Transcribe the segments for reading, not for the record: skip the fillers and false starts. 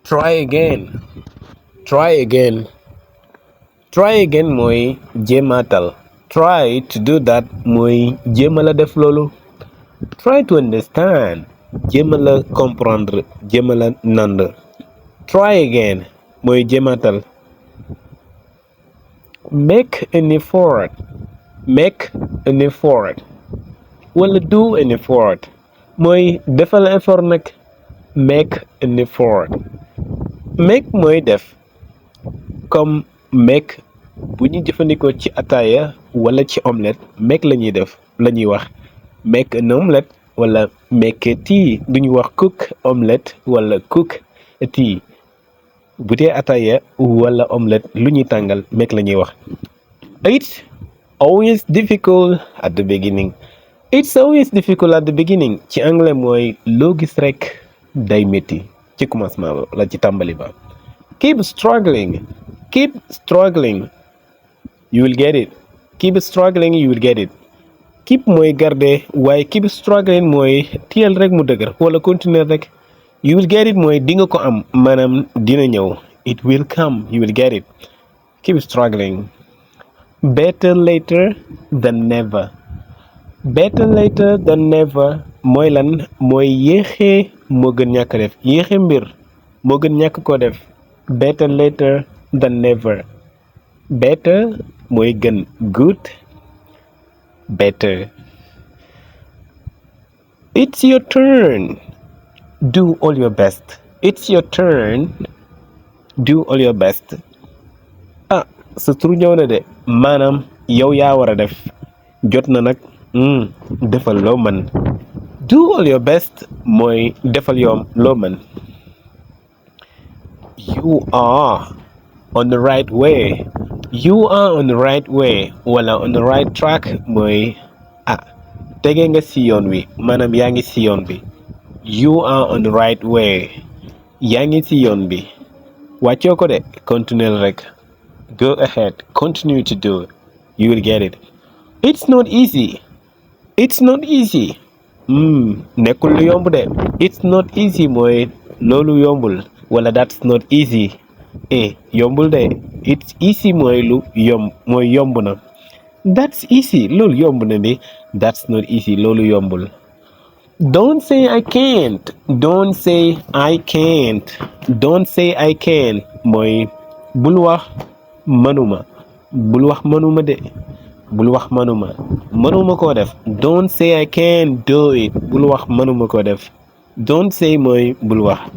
try again try again try again mooy jéemaatal. Try to do that mooy jéema la def loolu. Try to understand jéema la comprendre, jéema la nand. Try again mooy jéemaatal. Make an effort wala do an effort mooy defal effort nag. Make an effort. Make mooy def, comme make bu ñu jëfandikoo ci ataaya wala ci omelette make la ñuy def la ñuy wax make an omelette wala make a tea. duñu wax cook omelette wala cook a tea. bu dee ataaya wala omelette lu ñuy tàngal make la ñuy wax. It's always difficult at the beginning. It's always difficult at the beginning ci anglais mooy loo gis rek day métti ci commencement ba la ci tàmbali ba. Keep struggling you will get it. Keep struggling you will get it. Keep mooy garder waaye keep struggling mooy tiyal rek mu dëgër wala continuer rek. You will get it mooy di nga ko am, maanaam dina ñëw. It will come, you will get it. Keep struggling. Better later than never. Better later than never mooy lan? mooy yéexee moo gën ñàkk a def. yéexee mbir moo gën ñàkk koo def. Better later than never. Better mooy gën. Good, better. It's your turn. Do all your best. It's your turn. Do all your best. sa tur ñëw na de, maanaam yow yaa war a def. jot na nag defal loo mën. Do all your best mooy defal yoom loo mën. You are on the right way. You are on the right way wala on the right track mooy tege nga si yoon wi, maanaam yaa ngi si yoon bi. You are on the right way. yaa ngi si yoon bi. wàccoo ko de, continuer rek. Go ahead, continue to do it. You will get it. It's not easy. It's not easy. nekkul lu yomb de. It's not easy mooy loolu yombul wala that's not easy. yombul de. It's easy mooy lu yomb na. That's easy loolu yomb na de. That's not easy loolu yombul. Don't say I can't. Don't say I can't. Don't say I can't mooy bul wax manuma. bul wax manuma de. bul wax manuma koo def. Don't say I can't do it. bul wax manuma koo def. Don't say mooy bul wax.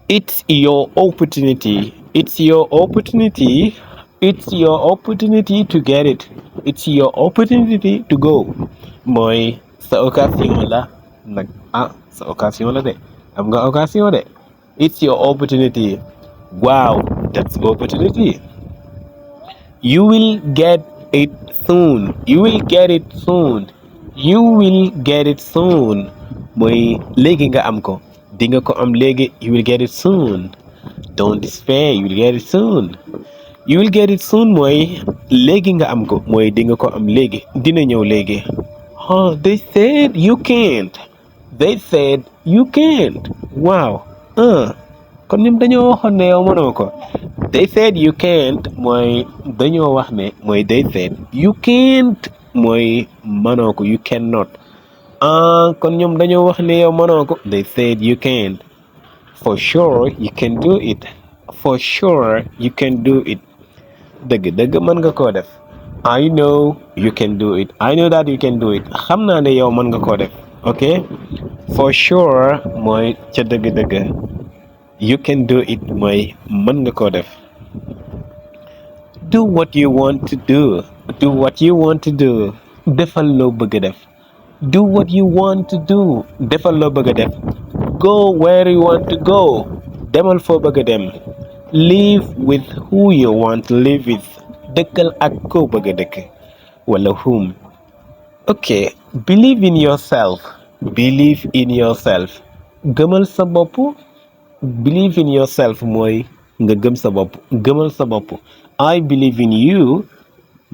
It's your opportunity. It's your opportunity. It's your opportunity to get it. It's your opportunity to go mooy sa occasion la nag. sa occasion la de. am nga occasion de. It's your opportunity. Wow, that's opportunity. You will get it soon. You will get it soon. You will get it soon mooy léegi nga am ko. di nga ko am léegi. You will get it soon. Don't despair. You will get it soon. You will get it soon mooy léegi nga am ko mooy di nga ko am léegi. dina ñëw léegi. They said you can't. They said you can't. Wow. kon ñoom dañoo waxoon ne yow mënoo ko. They said you can't mooy dañoo wax ne mooy they said you can't mooy mënoo ko. You cannot. kon ñoom dañoo wax ne yow mënoo ko. They said you can't. For sure you can do it. For sure you can do it. dëgg mën nga koo def. I know you can do it. I know that you can do it. xam naa ne yow mën nga koo def. ok. For sure mooy ca dëgg. You can do it mooy mën nga koo def. Do what you want to do. Do what you want to do. defal loo bëgg a def. Do what you want to do. defal loo bëgg a def. Go where you want to go. demal foo bëgg a dem. Live with who you want to live with. dëkkal ak koo bëgg a dëkk wala whom. ok. Believe in yourself. Believe in yourself. gëmal sa bopp. Believe in yourself mooy nga gëm sa bopp. gëmal sa bopp. I believe in you.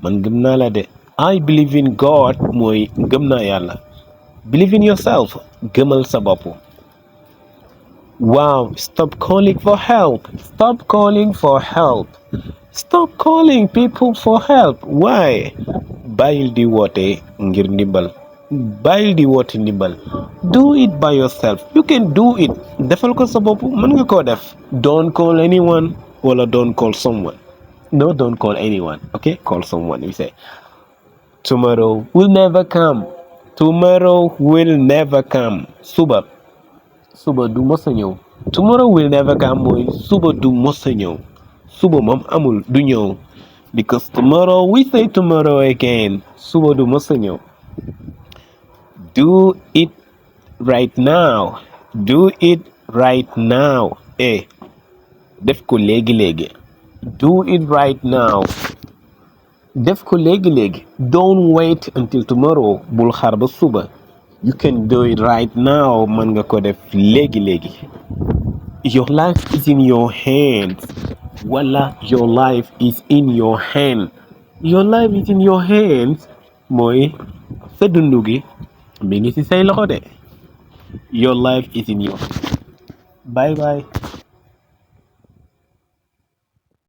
man gëm naa la de. I believe in God mooy gëm naa yàlla. Believe in yourself. gëmal sa bopp. Wow, stop calling for help. Stop calling for help. Stop calling people for help. Why? Bàyyil di woote ngir ndimbal. Bàyyil di woote ndimbal. Do it by yourself. You can do it. Defal ko sa bopp, mën nga koo def. Don't call anyone wala don't call someone. No, don't call anyone. Okay? Call someone. We say, tomorrow will never come. Tomorrow will never come. Suba du mos a ñëw. Tomorrow will never come mooy suba du mos a ñëw. Suba moom amul du ñëw. Because tomorrow we say tomorrow again. Suba du mos a ñëw. Do it right now. Do it right now. Def ko léegi léegi. Do it right now. Def ko léegi léegi. Don't wait until tomorrow. Bul xaar ba suba. You can do it right now. Mën nga ko def léegi léegi. Your life is in your hands. Wala your life is in your hand. Your life is in your hands mooy sa dundu gi mi ngi ci say loxo de. Your life is in your hands. Bye bye.